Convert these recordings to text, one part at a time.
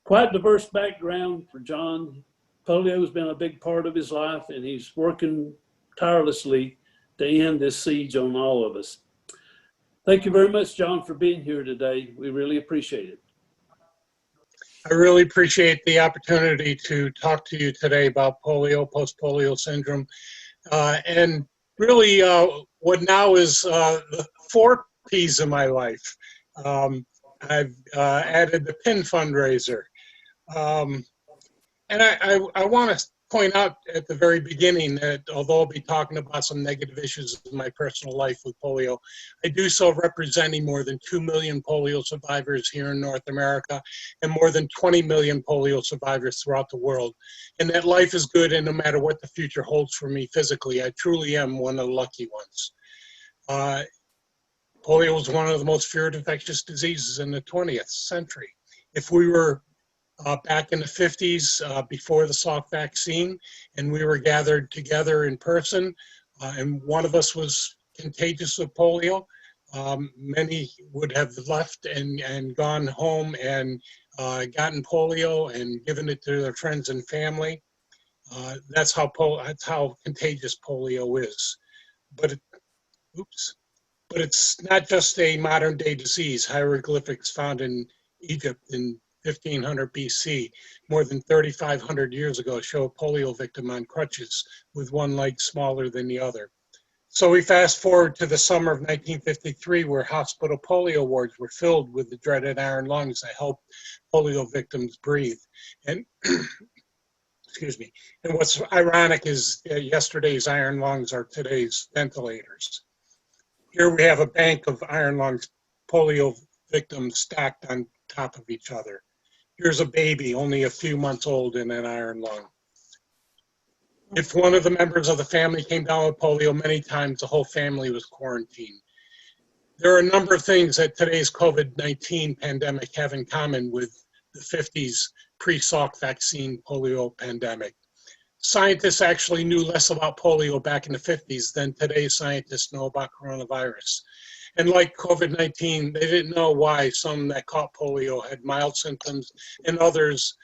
Quite diverse background for John. Polio has been a big part of his life, and he's working tirelessly to end this siege on all of us. Thank you very much, John, for being here today. We really appreciate it. I really appreciate the opportunity to talk to you today about polio, post-polio syndrome, and really what now is the 4 P's of my life. I've added the PIN fundraiser. And I want to point out at the very beginning that although I'll be talking about some negative issues in my personal life with polio, I do so representing more than 2 million polio survivors here in North America and more than 20 million polio survivors throughout the world. And that life is good, and no matter what the future holds for me physically, I truly am one of the lucky ones. Polio was one of the most feared infectious diseases in the 20th century. If we were back in the 50s, before the Salk vaccine, and we were gathered together in person, and one of us was contagious with polio, many would have left and gone home and gotten polio and given it to their friends and family. That's how contagious polio is. But it's not just a modern day disease. Hieroglyphics found in Egypt in 1500 BC, more than 3,500 years ago, show a polio victim on crutches with one leg smaller than the other. So we fast forward to the summer of 1953, where hospital polio wards were filled with the dreaded iron lungs that help polio victims breathe. And excuse me. And what's ironic is yesterday's iron lungs are today's ventilators. Here we have a bank of iron lungs polio victims stacked on top of each other. Here's a baby only a few months old in an iron lung. If one of the members of the family came down with polio, many times the whole family was quarantined. There are a number of things that today's COVID-19 pandemic have in common with the 50s pre-Salk vaccine polio pandemic. Scientists actually knew less about polio back in the 50s than today's scientists know about coronavirus. And like COVID-19, they didn't know why some that caught polio had mild symptoms and others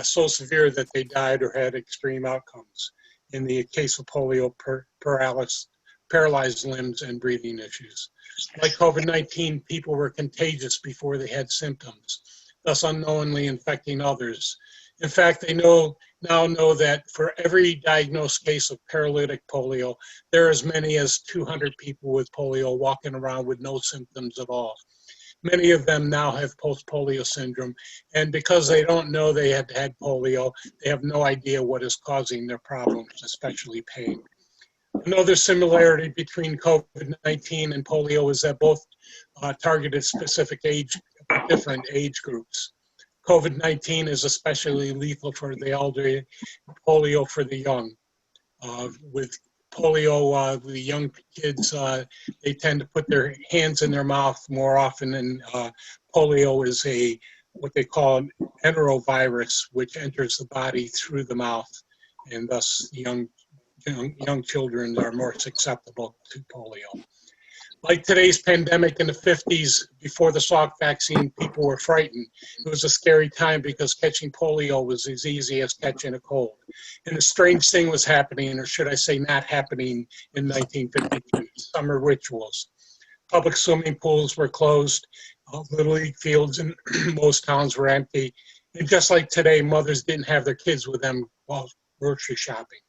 so severe that they died or had extreme outcomes. In the case of polio, paralyzed limbs and breathing issues. Like COVID-19, people were contagious before they had symptoms, thus unknowingly infecting others. In fact, they now know that for every diagnosed case of paralytic polio, there are as many as 200 people with polio walking around with no symptoms at all. Many of them now have post-polio syndrome, and because they don't know they had polio, they have no idea what is causing their problems, especially pain. Another similarity between COVID-19 and polio is that both targeted different age groups. COVID-19 is especially lethal for the elderly, polio for the young. With polio, the young kids, they tend to put their hands in their mouth more often, and polio is what they call an enterovirus, which enters the body through the mouth, and thus young children are more susceptible to polio. Like today's pandemic in the 50s, before the Salk vaccine, people were frightened. It was a scary time because catching polio was as easy as catching a cold. And a strange thing was happening, or should I say not happening, in 1952, summer rituals. Public swimming pools were closed, Little League fields in most towns were empty. And just like today, mothers didn't have their kids with them while grocery shopping.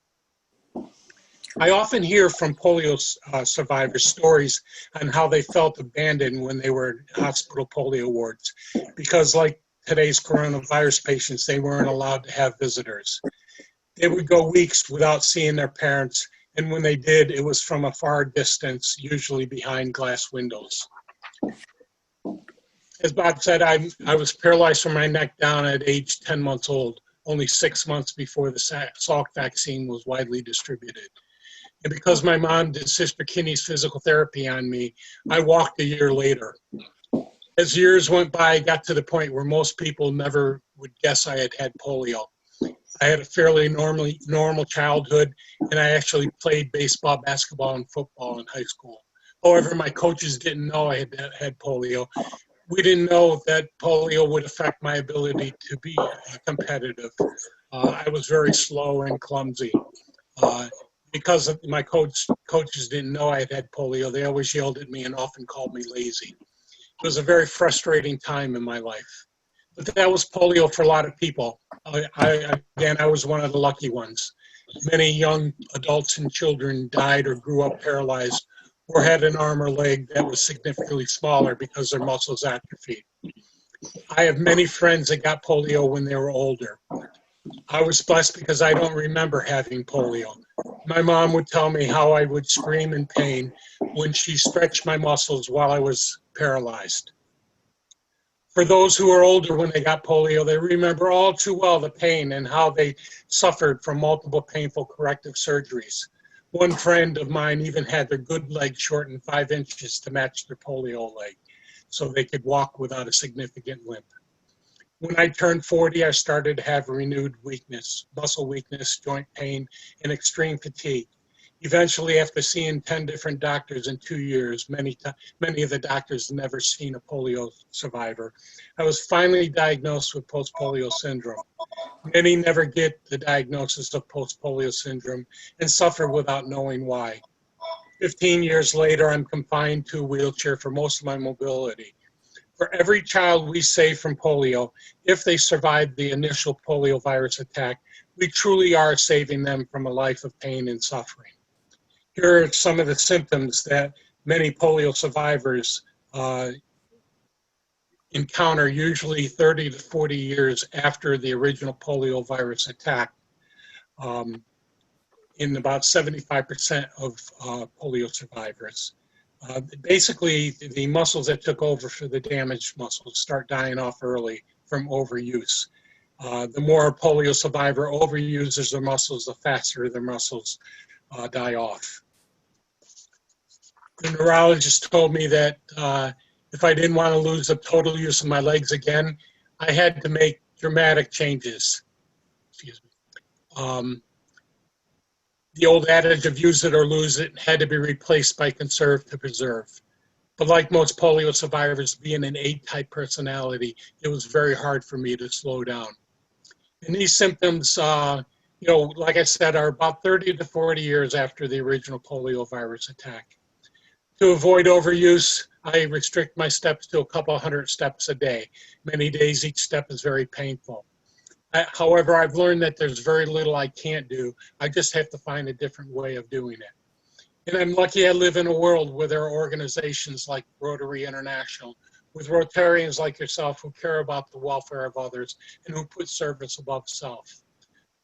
I often hear from polio survivors stories on how they felt abandoned when they were in hospital polio wards, because like today's coronavirus patients, they weren't allowed to have visitors. They would go weeks without seeing their parents, and when they did, it was from a far distance, usually behind glass windows. As Bob said, I was paralyzed from my neck down at age 10 months old, only 6 months before the Salk vaccine was widely distributed. And because my mom did Sister Kinney's physical therapy on me, I walked a year later. As years went by, I got to the point where most people never would guess I had had polio. I had a fairly normal childhood, and I actually played baseball, basketball, and football in high school. However, my coaches didn't know I had polio. We didn't know that polio would affect my ability to be competitive. I was very slow and clumsy. Because my coaches didn't know I had polio, they always yelled at me and often called me lazy. It was a very frustrating time in my life. But that was polio for a lot of people. I was one of the lucky ones. Many young adults and children died or grew up paralyzed or had an arm or leg that was significantly smaller because their muscles atrophied. I have many friends that got polio when they were older. I was blessed because I don't remember having polio. My mom would tell me how I would scream in pain when she stretched my muscles while I was paralyzed. For those who are older when they got polio, they remember all too well the pain and how they suffered from multiple painful corrective surgeries. One friend of mine even had their good leg shortened 5 inches to match their polio leg so they could walk without a significant limp. When I turned 40, I started to have renewed weakness, muscle weakness, joint pain, and extreme fatigue. Eventually, after seeing 10 different doctors in 2 years, many of the doctors had never seen a polio survivor, I was finally diagnosed with post-polio syndrome. Many never get the diagnosis of post-polio syndrome and suffer without knowing why. 15 years later, I'm confined to a wheelchair for most of my mobility. For every child we save from polio, if they survive the initial polio virus attack, we truly are saving them from a life of pain and suffering. Here are some of the symptoms that many polio survivors encounter, usually 30 to 40 years after the original polio virus attack. In about 75% of polio survivors. Basically, the muscles that took over for the damaged muscles start dying off early from overuse. The more a polio survivor overuses their muscles, the faster their muscles die off. The neurologist told me that if I didn't want to lose the total use of my legs again, I had to make dramatic changes. Excuse me. The old adage of use it or lose it had to be replaced by conserve to preserve. But like most polio survivors, being an A-type personality, it was very hard for me to slow down. And these symptoms, like I said, are about 30 to 40 years after the original polio virus attack. To avoid overuse, I restrict my steps to a couple hundred steps a day. Many days, each step is very painful. However, I've learned that there's very little I can't do. I just have to find a different way of doing it. And I'm lucky I live in a world where there are organizations like Rotary International, with Rotarians like yourself who care about the welfare of others and who put service above self.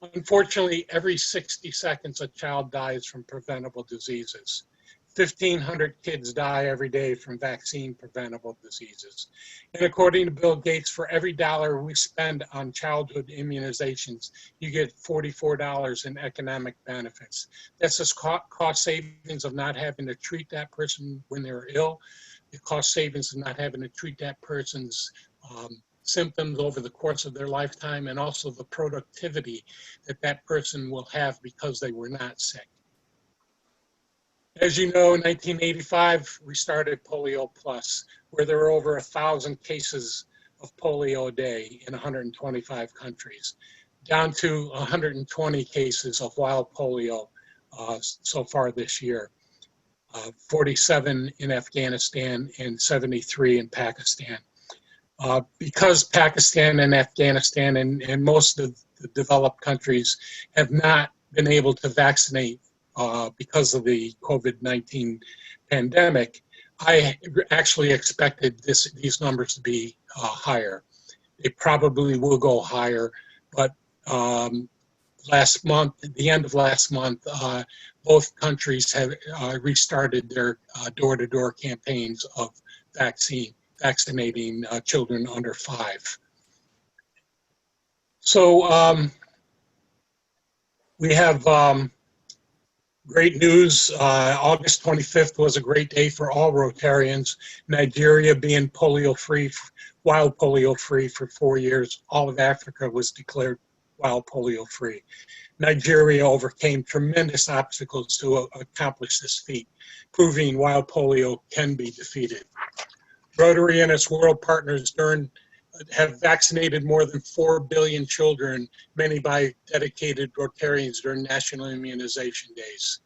Unfortunately, every 60 seconds a child dies from preventable diseases. 1,500 kids die every day from vaccine-preventable diseases. And according to Bill Gates, for every dollar we spend on childhood immunizations, you get $44 in economic benefits. That's just cost savings of not having to treat that person when they're ill, the cost savings of not having to treat that person's symptoms over the course of their lifetime, and also the productivity that that person will have because they were not sick. As you know, in 1985, we started Polio Plus, where there were over 1,000 cases of polio a day in 125 countries, down to 120 cases of wild polio so far this year, 47 in Afghanistan and 73 in Pakistan. Because Pakistan and Afghanistan and most of the developed countries have not been able to vaccinate because of the COVID-19 pandemic, I actually expected these numbers to be higher. They probably will go higher, but last month, at the end of last month, both countries have restarted their door-to-door campaigns of vaccinating children under 5. So we have great news. August 25th was a great day for all Rotarians. Nigeria being polio-free, wild polio-free for 4 years. All of Africa was declared wild polio-free. Nigeria overcame tremendous obstacles to accomplish this feat, proving wild polio can be defeated. Rotary and its world partners have vaccinated more than 4 billion children, many by dedicated Rotarians during National Immunization Days.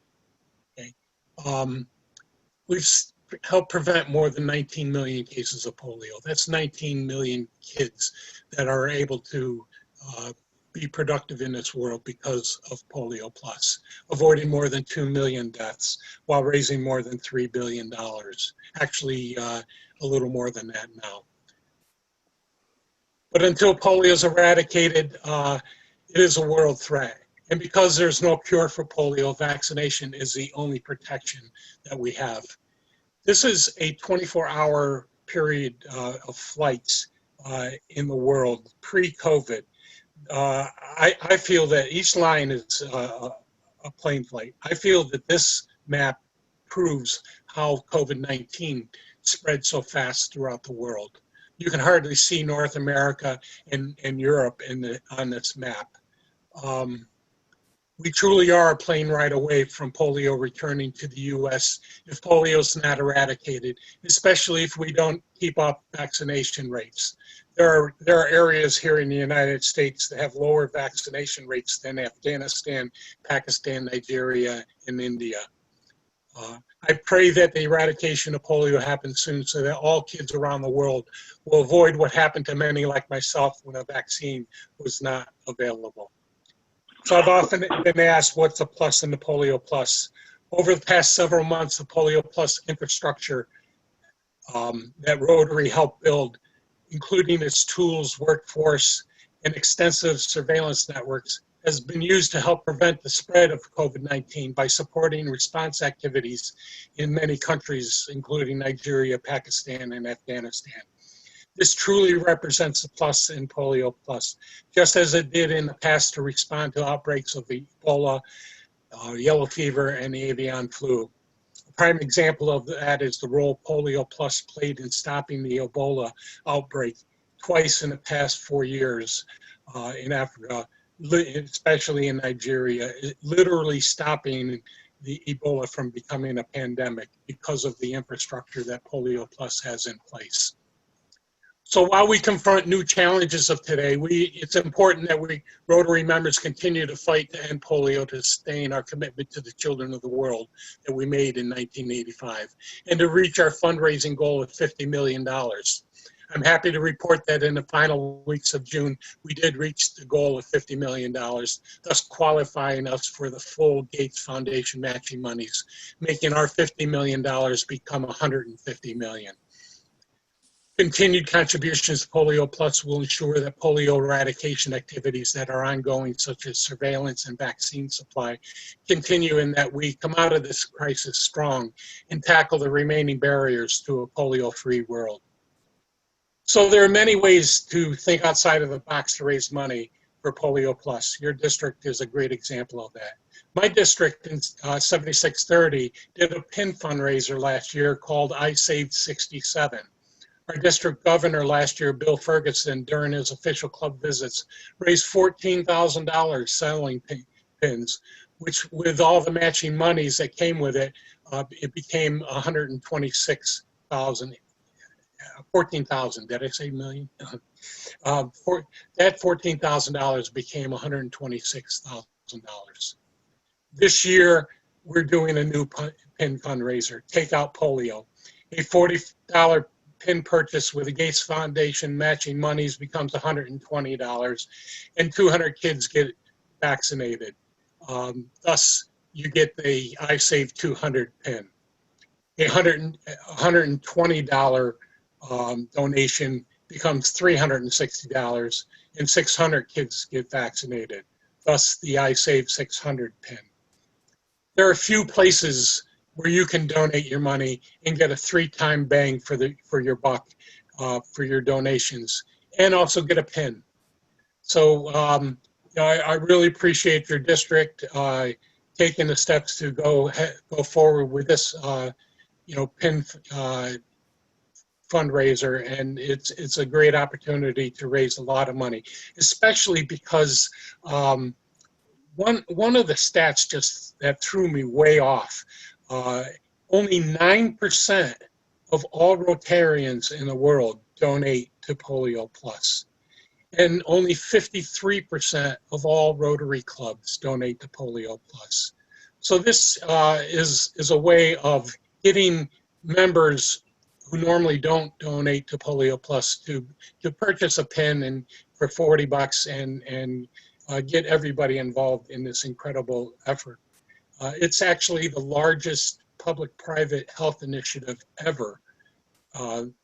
Okay. We've helped prevent more than 19 million cases of polio. That's 19 million kids that are able to be productive in this world because of Polio Plus, avoiding more than 2 million deaths while raising more than $3 billion. Actually, a little more than that now. But until polio is eradicated, it is a world threat. And because there's no cure for polio, vaccination is the only protection that we have. This is a 24-hour period of flights in the world pre-COVID. I feel that each line is a plane flight. I feel that this map proves how COVID-19 spread so fast throughout the world. You can hardly see North America and Europe on this map. We truly are a plane ride away from polio returning to the U.S. if polio is not eradicated, especially if we don't keep up vaccination rates. There are areas here in the United States that have lower vaccination rates than Afghanistan, Pakistan, Nigeria, and India. I pray that the eradication of polio happens soon so that all kids around the world will avoid what happened to many like myself when a vaccine was not available. So I've often been asked what's the plus in the Polio Plus. Over the past several months, the Polio Plus infrastructure that Rotary helped build, including its tools, workforce, and extensive surveillance networks, has been used to help prevent the spread of COVID-19 by supporting response activities in many countries, including Nigeria, Pakistan, and Afghanistan. This truly represents the plus in Polio Plus, just as it did in the past to respond to outbreaks of Ebola, yellow fever, and the avian flu. A prime example of that is the role Polio Plus played in stopping the Ebola outbreak twice in the past 4 years in Africa, especially in Nigeria, literally stopping the Ebola from becoming a pandemic because of the infrastructure that Polio Plus has in place. So while we confront new challenges of today, it's important that Rotary members continue to fight to end polio, to sustain our commitment to the children of the world that we made in 1985, and to reach our fundraising goal of $50 million. I'm happy to report that in the final weeks of June, we did reach the goal of $50 million, thus qualifying us for the full Gates Foundation matching monies, making our $50 million become $150 million. Continued contributions to Polio Plus will ensure that polio eradication activities that are ongoing, such as surveillance and vaccine supply, continue, and that we come out of this crisis strong and tackle the remaining barriers to a polio-free world. So there are many ways to think outside of the box to raise money for Polio Plus. Your district is a great example of that. My district in 7630 did a PIN fundraiser last year called I Saved 67. Our district governor last year, Bill Ferguson, during his official club visits, raised $14,000 selling pins, which with all the matching monies that came with it, it became 126,000. 14,000, did I say million? That $14,000 became $126,000. This year, we're doing a new pin fundraiser, Take Out Polio. A $40 pin purchase with the Gates Foundation matching monies becomes $120, and 200 kids get vaccinated. Thus, you get the I Save 200 pin. A $120 donation becomes $360, and 600 kids get vaccinated. Thus, the I Save 600 pin. There are a few places where you can donate your money and get a 3-time bang for your buck for your donations, and also get a pin. So I really appreciate your district taking the steps to go forward with this pin fundraiser, and it's a great opportunity to raise a lot of money, especially because one of the stats just that threw me way off. Only 9% of all Rotarians in the world donate to Polio Plus. And only 53% of all Rotary clubs donate to Polio Plus. So this is a way of getting members who normally don't donate to Polio Plus to purchase a pin and for $40 and get everybody involved in this incredible effort. It's actually the largest public-private health initiative ever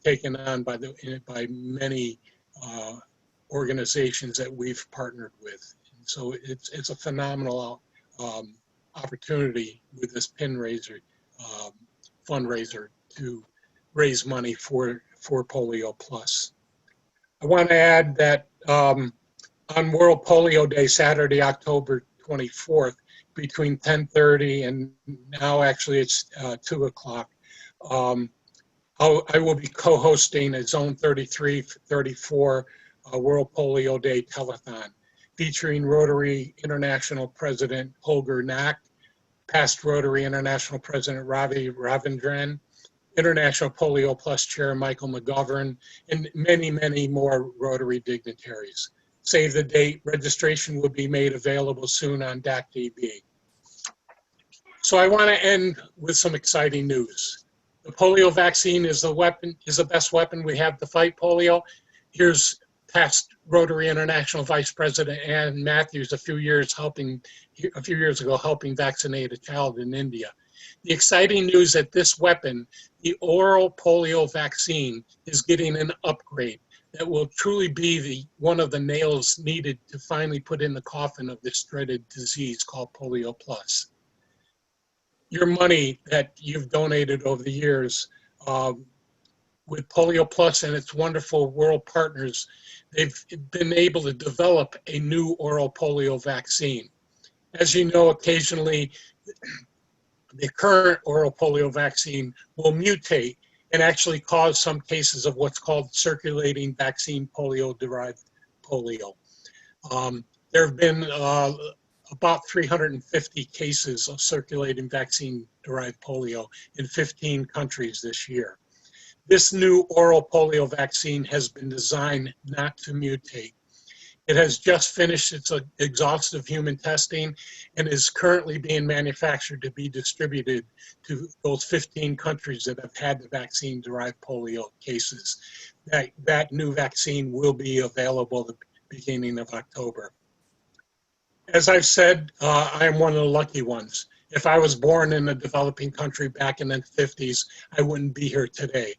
taken on by many organizations that we've partnered with. So it's a phenomenal opportunity with this pin raiser fundraiser to raise money for Polio Plus. I want to add that on World Polio Day, Saturday, October 24th, between 10:30 and now actually it's 2 o'clock, I will be co-hosting a Zone 33-34 World Polio Day telethon featuring Rotary International President Holger Nack, past Rotary International President Ravi Ravindran, International Polio Plus Chair Michael McGovern, and many, many more Rotary dignitaries. Save the date. Registration will be made available soon on DAC-DB. So I want to end with some exciting news. The polio vaccine is the best weapon we have to fight polio. Here's past Rotary International Vice President Ann Matthews a few years ago helping vaccinate a child in India. The exciting news that this weapon, the oral polio vaccine, is getting an upgrade that will truly be one of the nails needed to finally put in the coffin of this dreaded disease called Polio Plus. Your money that you've donated over the years with Polio Plus and its wonderful world partners, they've been able to develop a new oral polio vaccine. As you know, occasionally the current oral polio vaccine will mutate and actually cause some cases of what's called circulating vaccine polio-derived polio. There have been about 350 cases of circulating vaccine-derived polio in 15 countries this year. This new oral polio vaccine has been designed not to mutate. It has just finished its exhaustive human testing and is currently being manufactured to be distributed to those 15 countries that have had the vaccine-derived polio cases. That new vaccine will be available at the beginning of October. As I've said, I am one of the lucky ones. If I was born in a developing country back in the 50s, I wouldn't be here today.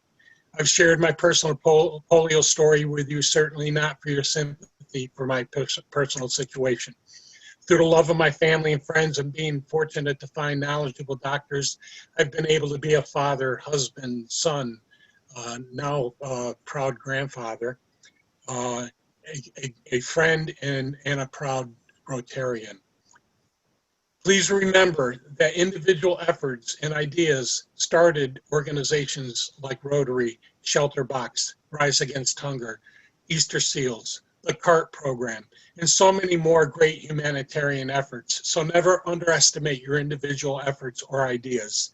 I've shared my personal polio story with you, certainly not for your sympathy for my personal situation. Through the love of my family and friends and being fortunate to find knowledgeable doctors, I've been able to be a father, husband, son, now proud grandfather, a friend, and a proud Rotarian. Please remember that individual efforts and ideas started organizations like Rotary, Shelter Box, Rise Against Hunger, Easter Seals, the CART program, and so many more great humanitarian efforts. So never underestimate your individual efforts or ideas.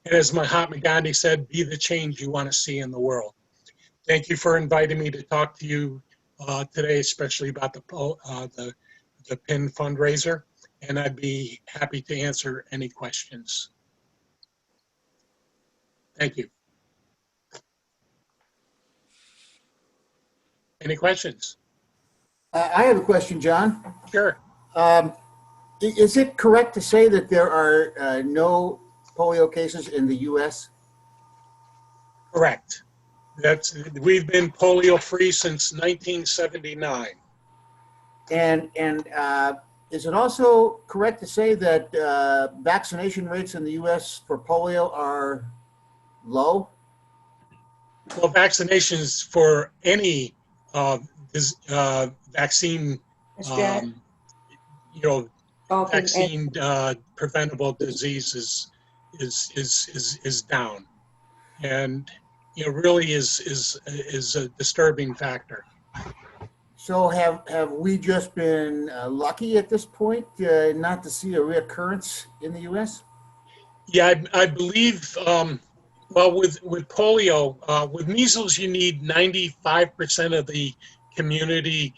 And as Mahatma Gandhi said, be the change you want to see in the world. Thank you for inviting me to talk to you today, especially about the PIN fundraiser, and I'd be happy to answer any questions. Thank you. Any questions? I have a question, John. Sure. Is it correct to say that there are no polio cases in the U.S.? Correct. We've been polio free since 1979. And is it also correct to say that vaccination rates in the U.S. for polio are low? Well, vaccinations for any vaccine, vaccine preventable disease is down, and really is a disturbing factor. So have we just been lucky at this point not to see a reoccurrence in the U.S.? Yeah, I believe Well, with polio, with measles, you need 95% of the community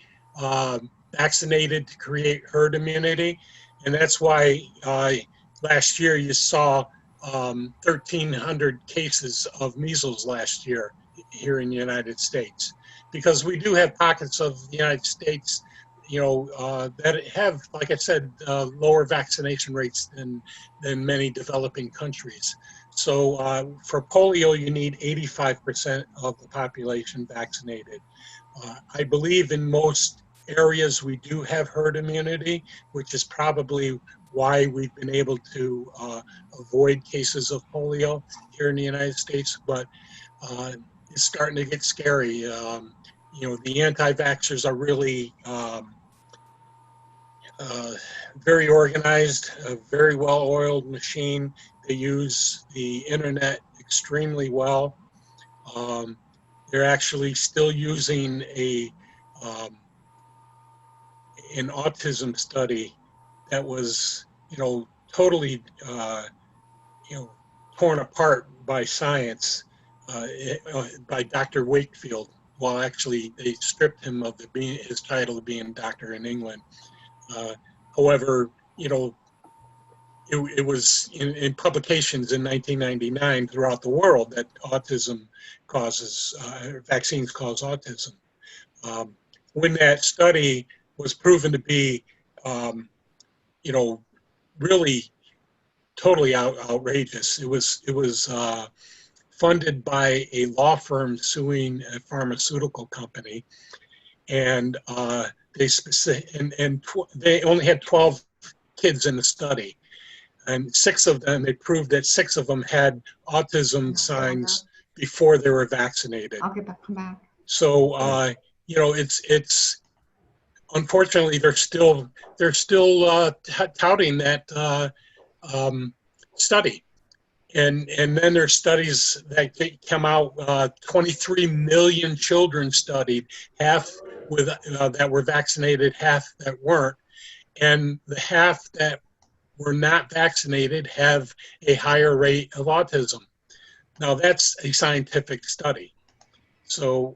vaccinated to create herd immunity. And that's why last year you saw 1,300 cases of measles last year here in the United States. Because we do have pockets of the United States, that have, like I said, lower vaccination rates than many developing countries. So for polio, you need 85% of the population vaccinated. I believe in most areas we do have herd immunity, which is probably why we've been able to avoid cases of polio here in the United States. But it's starting to get scary. The anti-vaxxers are really very organized, a very well-oiled machine. They use the internet extremely well. They're actually still using an autism study that was, totally, torn apart by science, by Dr. Wakefield. Well, actually, they stripped him of his title of being doctor in England. However, it was in publications in 1999 throughout the world that autism causes, vaccines cause autism. When that study was proven to be, really totally outrageous, it was funded by a law firm suing a pharmaceutical company, and they only had 12 kids in the study. And they proved that 6 of them had autism signs before they were vaccinated. I'll get back, come back. So, it's unfortunately they're still touting that study. And then there's studies that come out, 23 million children studied, half with that were vaccinated, half that weren't. And the half that were not vaccinated have a higher rate of autism. Now that's a scientific study. So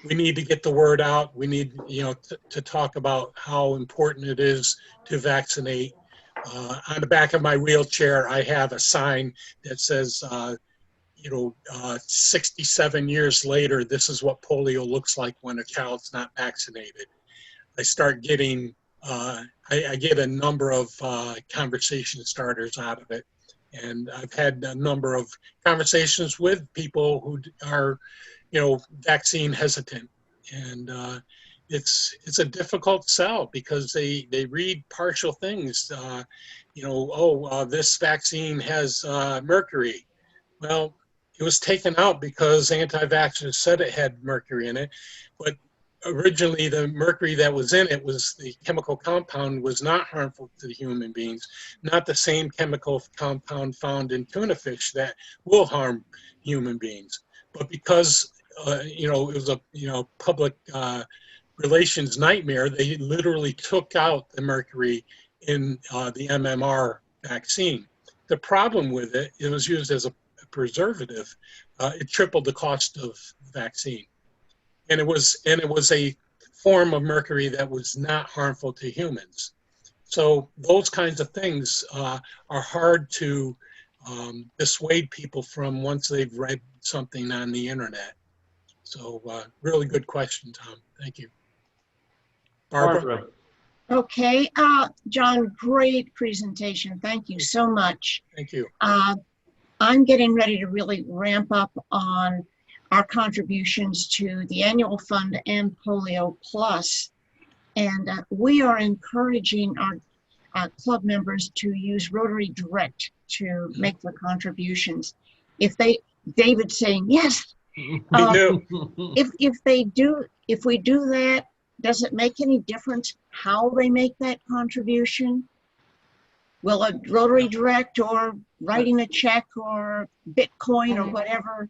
we need to get the word out. We need, to talk about how important it is to vaccinate. On the back of my wheelchair, I have a sign that says, 67 years later, this is what polio looks like when a child's not vaccinated. I start getting, I get a number of conversation starters out of it. And I've had a number of conversations with people who are, vaccine hesitant. And it's a difficult sell because they read partial things. This vaccine has mercury. Well, it was taken out because anti-vaxxers said it had mercury in it, but originally the mercury that was in it the chemical compound was not harmful to the human beings, not the same chemical compound found in tuna fish that will harm human beings. But because, it was a, public relations nightmare, they literally took out the mercury in the MMR vaccine. The problem with it was used as a preservative. It tripled the cost of the vaccine. And it was a form of mercury that was not harmful to humans. So those kinds of things are hard to dissuade people from once they've read something on the internet. So really good question, Tom. Thank you. Barbara? Okay, John, great presentation. Thank you so much. Thank you. I'm getting ready to really ramp up on our contributions to the annual fund and Polio Plus. And we are encouraging our club members to use Rotary Direct to make their contributions. David's saying, yes. Me too. If we do that, does it make any difference how they make that contribution? Will a Rotary Direct or writing a check or Bitcoin or whatever?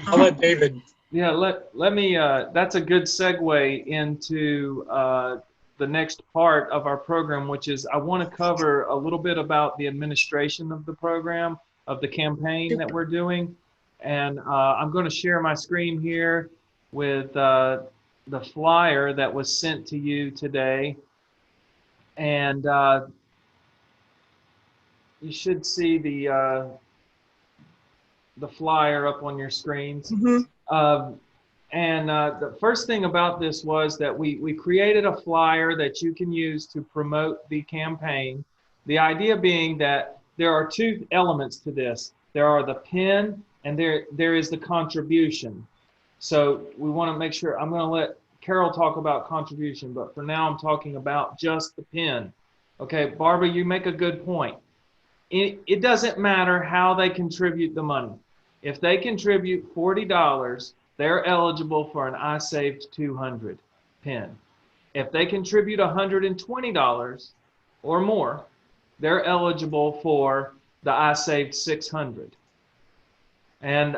I'll let David. Yeah, let me, that's a good segue into the next part of our program, which is I want to cover a little bit about the administration of the program, of the campaign that we're doing. and I'm going to share my screen here with the flyer that was sent to you today. And you should see the flyer up on your screens. Mhm. The first thing about this was that we created a flyer that you can use to promote the campaign. The idea being that there are two elements to this. There are the pin and there is the contribution. So we want to make sure, I'm going to let Carol talk about contribution, but for now I'm talking about just the pin. Okay, Barbara, you make a good point. It doesn't matter how they contribute the money. If they contribute $40, they're eligible for an I Saved 200 pin. If they contribute $120 or more, they're eligible for the I Saved 600. And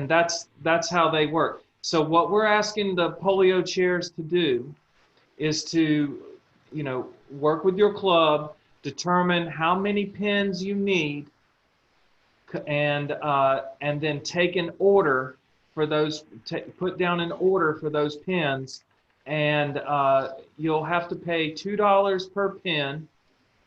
that's how they work. So what we're asking the polio chairs to do is to, work with your club, determine how many pins you need, and then take an order for those, put down an order for those pins, and you'll have to pay $2 per pin.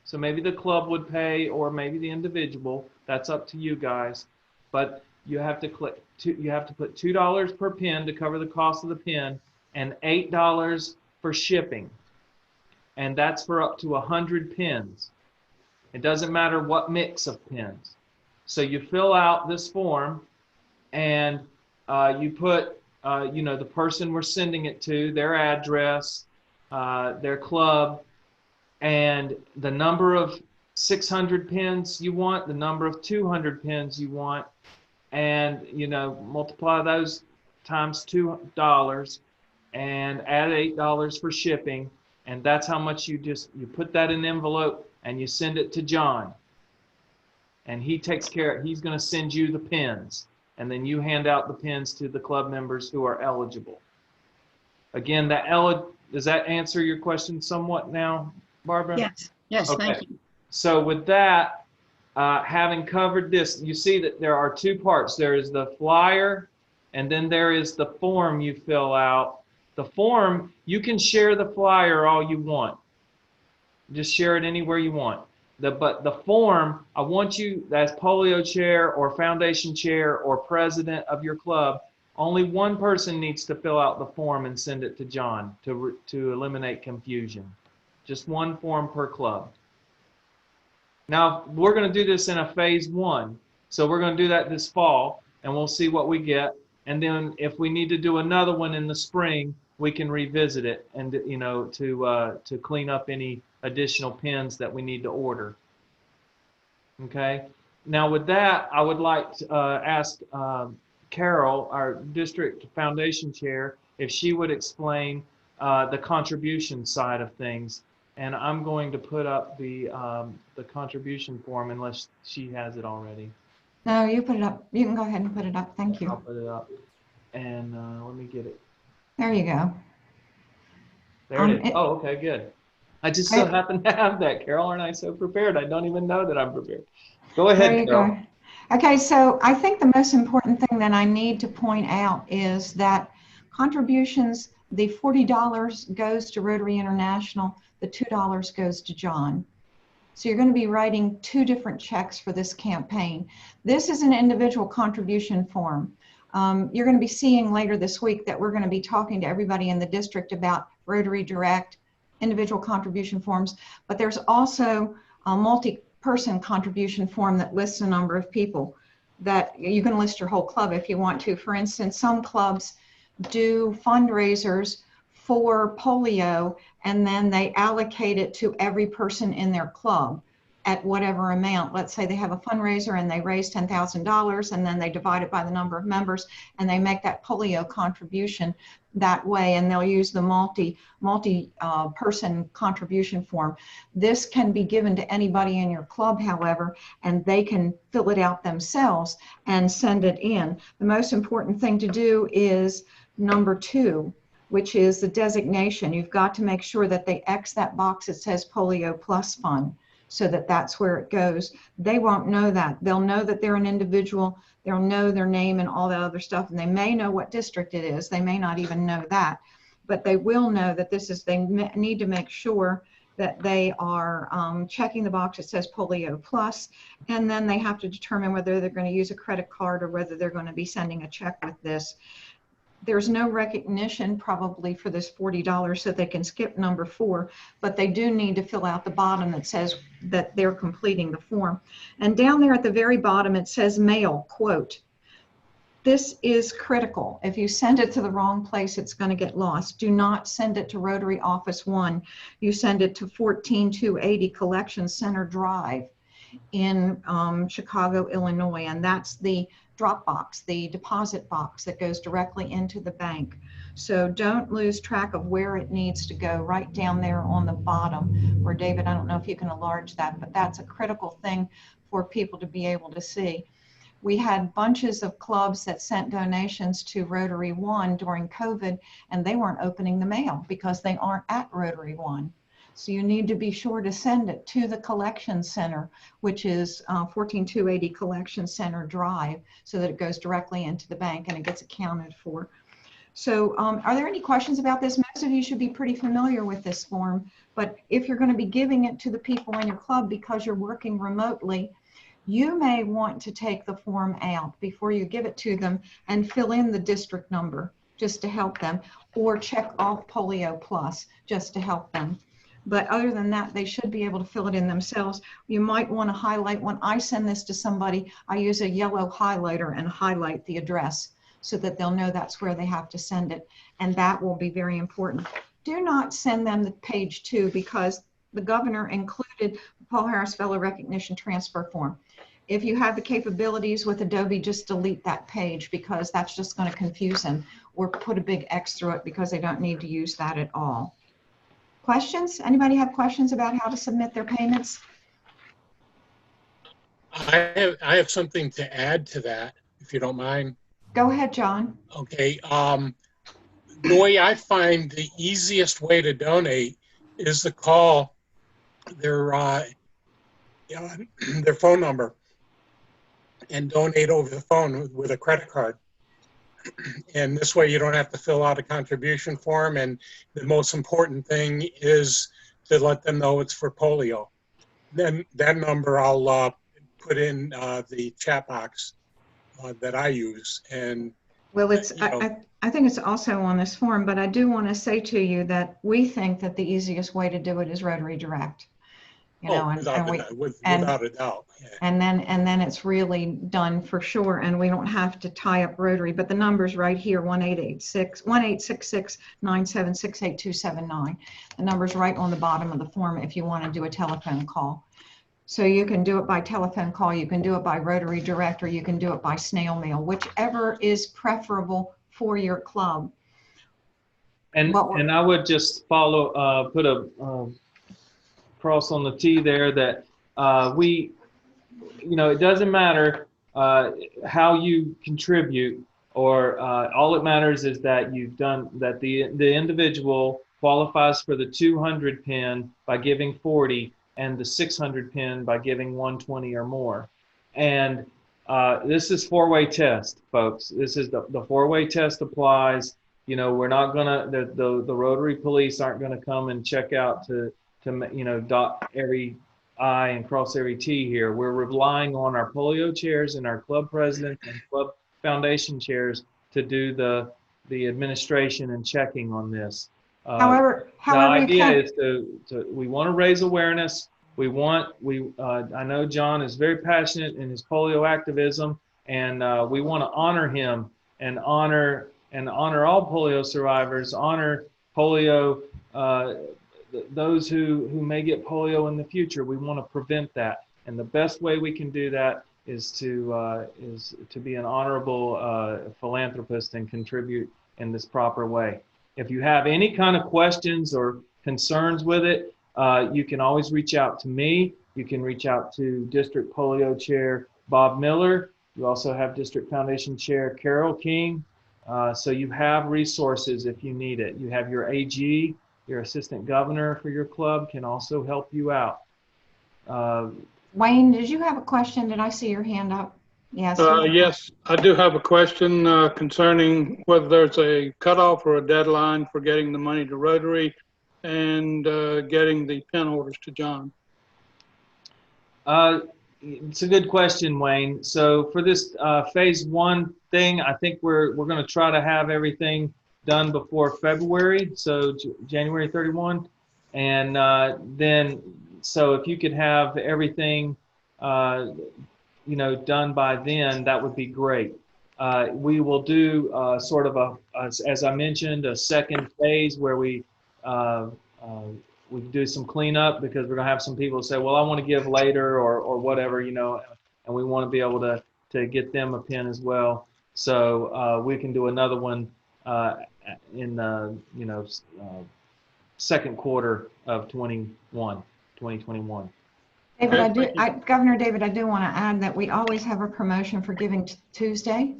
So maybe the club would pay, or maybe the individual. That's up to you guys. But you have to put $2 per pin to cover the cost of the pin, and $8 for shipping. And that's for up to 100 pins. It doesn't matter what mix of pins. So you fill out this form, and you put, the person we're sending it to, their address, their club, and the number of 600 pins you want, the number of 200 pins you want, and multiply those times $2 and add $8 for shipping, and that's how much you put that in an envelope and you send it to John, and he takes care of, he's going to send you the pins, and then you hand out the pins to the club members who are eligible. Again, does that answer your question somewhat now, Barbara? Yes, Okay. thank you. So with that, having covered this, you see that there are two parts. There is the flyer, and then there is the form you fill out. The form, you can share the flyer all you want. Just share it anywhere you want. But the form, I want you, as polio chair or foundation chair or president of your club, only one person needs to fill out the form and send it to John to eliminate confusion. Just one form per club. Now, we're going to do this in a phase 1. So we're going to do that this fall, and we'll see what we get. And then if we need to do another one in the spring, we can revisit it and, to clean up any additional pins that we need to order. Okay. Now with that, I would like to ask Carol, our district foundation chair, if she would explain the contribution side of things. And I'm going to put up the contribution form unless she has it already. No, you put it up. You can go ahead and put it up. Thank you. I'll put it up. And let me get it. There you go. There it is. Oh, okay, good. I just so happen to have that. Carol, aren't I so prepared? I don't even know that I'm prepared. Go ahead, Carol. Go. Okay, so I think the most important thing that I need to point out is that contributions, the $40 goes to Rotary International, the $2 goes to John. So you're going to be writing 2 different checks for this campaign. This is an individual contribution form. You're going to be seeing later this week that we're going to be talking to everybody in the district about Rotary Direct individual contribution forms, but there's also a multi-person contribution form that lists a number of people that you can list your whole club if you want to. For instance, some clubs do fundraisers for polio, and then they allocate it to every person in their club at whatever amount. Let's say they have a fundraiser and they raise $10,000, and then they divide it by the number of members, and they make that polio contribution that way, and they'll use the multi-person contribution form. This can be given to anybody in your club, however, and they can fill it out themselves and send it in. The most important thing to do is number 2, which is the designation. You've got to make sure that they X that box that says Polio Plus Fund. so that that's where it goes. They won't know that. They'll know that they're an individual. They'll know their name and all that other stuff, and they may know what district it is. They may not even know that, but they will know that this is, they need to make sure that they are checking the box that says Polio Plus, and then they have to determine whether they're going to use a credit card or whether they're going to be sending a check with this. There's no recognition probably for this $40, so they can skip number 4, but they do need to fill out the bottom that says that they're completing the form. And down there at the very bottom, it says mail, quote. This is critical. If you send it to the wrong place, it's going to get lost. Do not send it to Rotary Office 1. You send it to 14280 Collection Center Drive in Chicago, Illinois, and that's the drop box, the deposit box that goes directly into the bank. So don't lose track of where it needs to go, right down there on the bottom where, David, I don't know if you can enlarge that, but that's a critical thing for people to be able to see. We had bunches of clubs that sent donations to Rotary 1 during COVID, and they weren't opening the mail because they aren't at Rotary 1. So you need to be sure to send it to the collection center, which is 14280 Collection Center Drive, so that it goes directly into the bank and it gets accounted for. So are there any questions about this? Most of you should be pretty familiar with this form, but if you're going to be giving it to the people in your club because you're working remotely, you may want to take the form out before you give it to them and fill in the district number just to help them, or check off Polio Plus just to help them. But other than that, they should be able to fill it in themselves. You might want to highlight, when I send this to somebody, I use a yellow highlighter and highlight the address so that they'll know that's where they have to send it. And that will be very important. Do not send them the page 2, because the governor included the Paul Harris Fellow Recognition Transfer Form. If you have the capabilities with Adobe, just delete that page, because that's just going to confuse them, or put a big X through it because they don't need to use that at all. Questions? Anybody have questions about how to submit their payments? I have something to add to that, if you don't mind. Go ahead, John. Okay. The way I find the easiest way to donate is to call their phone number and donate over the phone with a credit card. And this way you don't have to fill out a contribution form. And the most important thing is to let them know it's for polio. Then that number I'll put in the chat box that I use. And well, it's I think it's also on this form, but I do want to say to you that we think that the easiest way to do it is Rotary Direct. You know, without a doubt. Yeah. And then it's really done for sure, and we don't have to tie up Rotary. But the number's right here: 1-866-976-8279. The number's right on the bottom of the form if you want to do a telephone call. So you can do it by telephone call, you can do it by Rotary Direct, or you can do it by snail mail, whichever is preferable for your club. And I would just follow, put a cross on the T there, that it doesn't matter how you contribute, or all it matters is that you've done, that the individual qualifies for the 200 pin by giving 40, and the 600 pin by giving 120 or more. And this is four-way test, folks. This is the four-way test applies. You know, we're not gonna, the Rotary police aren't gonna come and check out to dot every I and cross every T here. We're relying on our polio chairs and our club presidents and club foundation chairs to do the administration and checking on this. However, the idea is we want to raise awareness. I know John is very passionate in his polio activism, and we want to honor him and honor all polio survivors, honor polio, those who may get polio in the future. We want to prevent that, and the best way we can do that is to be an honorable philanthropist and contribute in this proper way. If you have any kind of questions or concerns with it, you can always reach out to me. You can reach out to District Polio Chair Bob Miller. You also have District Foundation Chair Carol King. So you have resources if you need it. You have your AG, your Assistant Governor for your club can also help you out. Wayne, did you have a question? Did I see your hand up? Yes. Yes, I do have a question concerning whether there's a cutoff or a deadline for getting the money to Rotary and getting the pen orders to John. It's a good question, Wayne. So for this phase one thing, I think we're going to try to have everything done before February, so January 31. And then, so if you could have everything, done by then, that would be great. We will do sort of as I mentioned, a second phase where we do some cleanup, because we're gonna have some people say, well, I want to give later or whatever, and we want to be able to get them a pen as well. So we can do another one in the second quarter of 2021. David, Governor David, I do want to add that we always have a promotion for Giving Tuesday,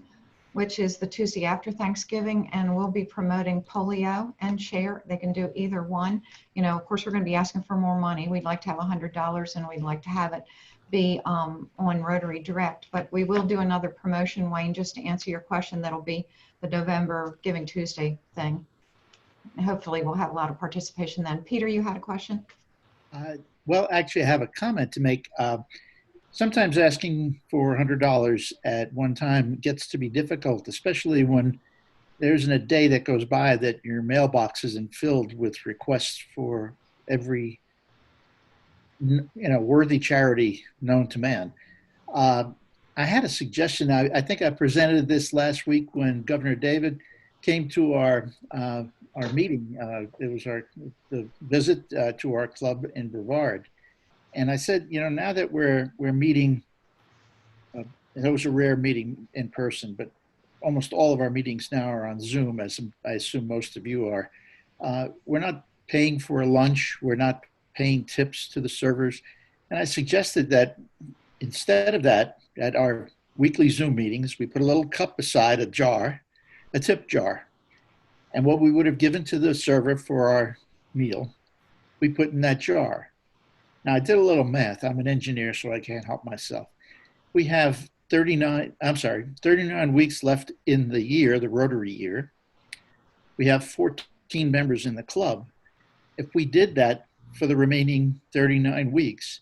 which is the Tuesday after Thanksgiving, and we'll be promoting polio and share. They can do either one. Of course, we're going to be asking for more money. We'd like to have $100, and we'd like to have it be on Rotary Direct. But we will do another promotion, Wayne, just to answer your question. That'll be the November Giving Tuesday thing. And hopefully, we'll have a lot of participation then. Peter, you had a question? Well, actually, I have a comment to make. Sometimes asking for $100 at one time gets to be difficult, especially when there isn't a day that goes by that your mailbox isn't filled with requests for every worthy charity known to man. I had a suggestion. I think I presented this last week when Governor David came to our meeting. It was the visit to our club in Brevard. And I said, now that we're meeting, it was a rare meeting in person, but almost all of our meetings now are on Zoom, as I assume most of you are. We're not paying for a lunch. We're not paying tips to the servers. And I suggested that instead of that, at our weekly Zoom meetings, we put a little cup beside a tip jar. And what we would have given to the server for our meal, we put in that jar. Now, I did a little math. I'm an engineer, so I can't help myself. We have 39 weeks left in the year, the Rotary year. We have 14 members in the club. If we did that for the remaining 39 weeks,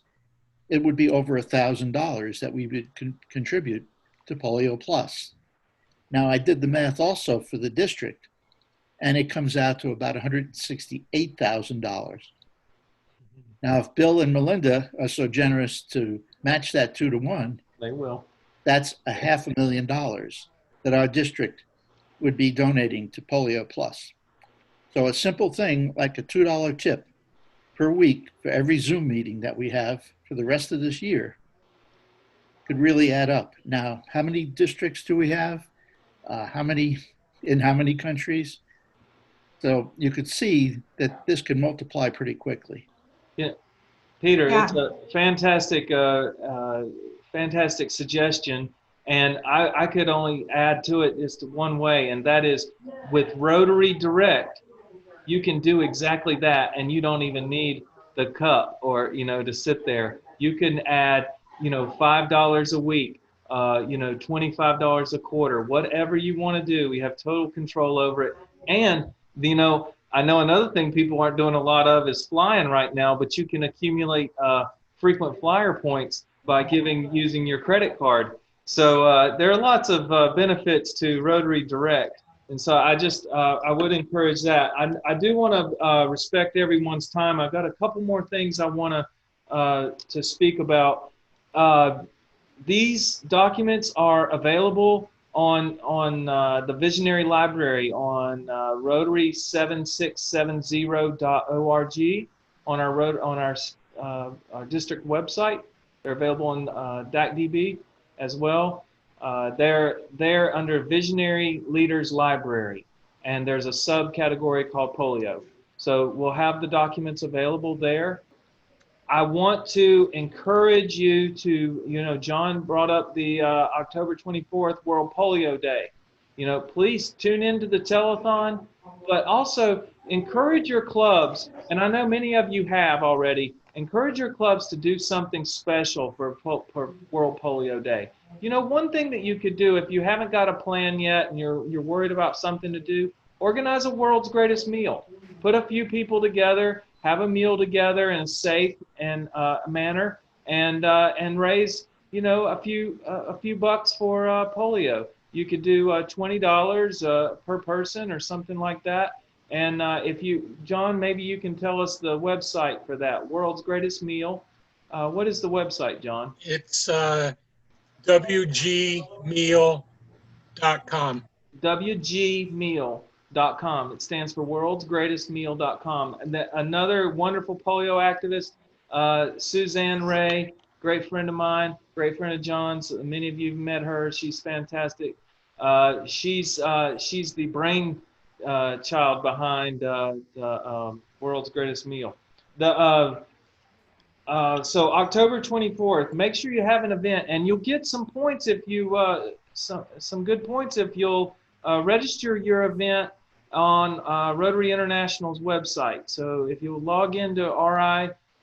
it would be over $1,000 that we would contribute to Polio Plus. Now, I did the math also for the district, and it comes out to about $168,000. Now, if Bill and Melinda are so generous to match that 2-to-1, they will. That's $500,000 that our district would be donating to Polio Plus. So a simple thing like a $2 tip per week for every Zoom meeting that we have for the rest of this year could really add up. Now, how many districts do we have? In how many countries? So you could see that this can multiply pretty quickly. Yeah, Peter, it's a fantastic, fantastic suggestion, and I could only add to it just one way, and that is with Rotary Direct, you can do exactly that, and you don't even need the cup or to sit there. You can add $5 a week, $25 a quarter, whatever you want to do. We have total control over it, and I know another thing people aren't doing a lot of is flying right now, but you can accumulate frequent flyer points by using your credit card. So there are lots of benefits to Rotary Direct. And so I would encourage that. I do want to respect everyone's time. I've got a couple more things I want to speak about. These documents are available on the Visionary Library on Rotary7670.org on our district website. They're available on DACDB as well. They're under Visionary Leaders Library, and there's a subcategory called Polio. So we'll have the documents available there. I want to encourage you to, John brought up the October 24th World Polio Day. You know, please tune into the telethon, but also encourage your clubs, and I know many of you have already, encourage your clubs to do something special for World Polio Day. You know, one thing that you could do if you haven't got a plan yet and you're worried about something to do, organize a world's greatest meal. Put a few people together, have a meal together in a safe and manner, and raise, you know, a few bucks for polio. You could do $20 per person or something like that. And if you, John, maybe you can tell us the website for that, World's Greatest Meal. What is the website, John? It's wgmeal.com. wgmeal.com. It stands for worldsgreatestmeal.com. And another wonderful polio activist, Suzanne Ray, great friend of mine, great friend of John's. Many of you have met her. She's fantastic. She's the brain child behind the World's Greatest Meal. So October 24th, make sure you have an event, and you'll get some points if you some good points if you'll register your event on Rotary International's website. So if you'll log into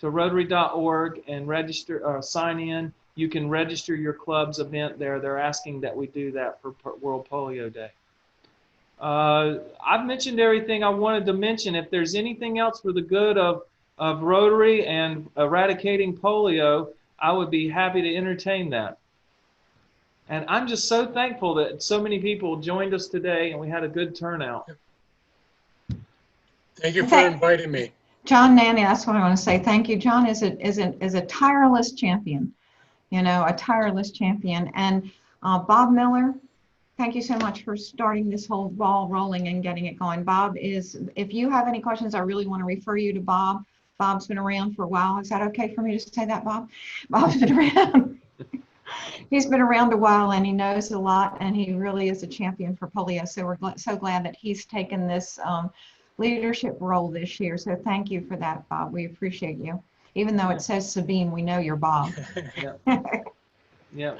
rotary.org and register, sign in, you can register your club's event there. They're asking that we do that for World Polio Day. I've mentioned everything I wanted to mention. If there's anything else for the good of Rotary and eradicating polio, I would be happy to entertain that. And I'm just so thankful that so many people joined us today and we had a good turnout. Thank you for inviting me. John, Nanni, that's what I want to say. Thank you. John is a tireless champion, you know, a tireless champion. And Bob Miller, thank you so much for starting this whole ball rolling and getting it going. Bob is, if you have any questions, I really want to refer you to Bob. Bob's been around for a while. Is that okay for me to say that, Bob? Bob's been around. He's been around a while and he knows a lot, and he really is a champion for polio. So we're so glad that he's taken this leadership role this year. So thank you for that, Bob. We appreciate you. Even though it says Sabine, we know you're Bob. Yeah.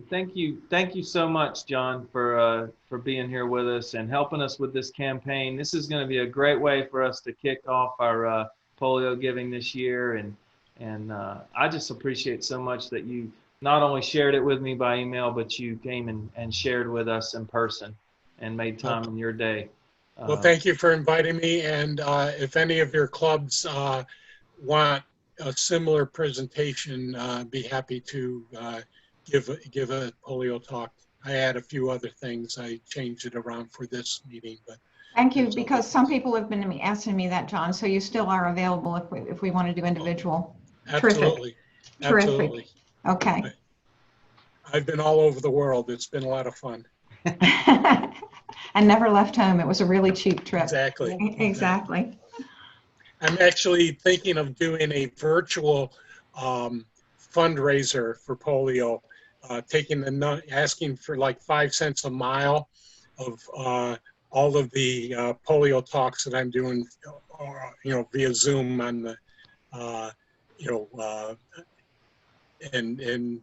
Thank you so much, John, for being here with us and helping us with this campaign. This is going to be a great way for us to kick off our polio giving this year, and I just appreciate so much that you not only shared it with me by email, but you came and shared with us in person and made time in your day. Well, thank you for inviting me. And if any of your clubs want a similar presentation, be happy to give a polio talk. I had a few other things. I changed it around for this meeting, but thank you, because some people have been asking me that, John. So you still are available if we want to do individual. Absolutely. Terrific. Absolutely. Okay. I've been all over the world. It's been a lot of fun. And never left home. It was a really cheap trip. Exactly. Exactly. I'm actually thinking of doing a virtual fundraiser for polio, asking for like 5 cents a mile of all of the polio talks that I'm doing, via Zoom on the, and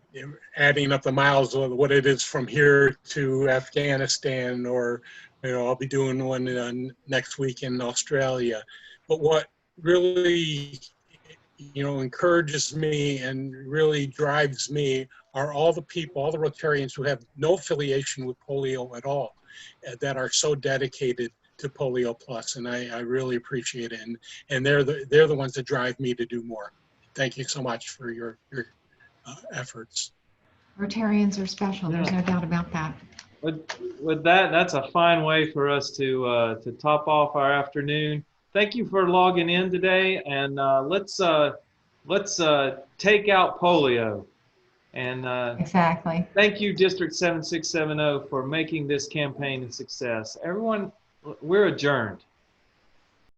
adding up the miles of what it is from here to Afghanistan, or I'll be doing one next week in Australia. But what really encourages me and really drives me are all the people, all the Rotarians who have no affiliation with polio at all, that are so dedicated to Polio Plus, and I really appreciate it. And they're the ones that drive me to do more. Thank you so much for your efforts. Rotarians are special. There's no doubt about that. With that, that's a fine way for us to top off our afternoon. Thank you for logging in today, and let's take out polio. And exactly. Thank you, District 7670, for making this campaign a success. Everyone, we're adjourned.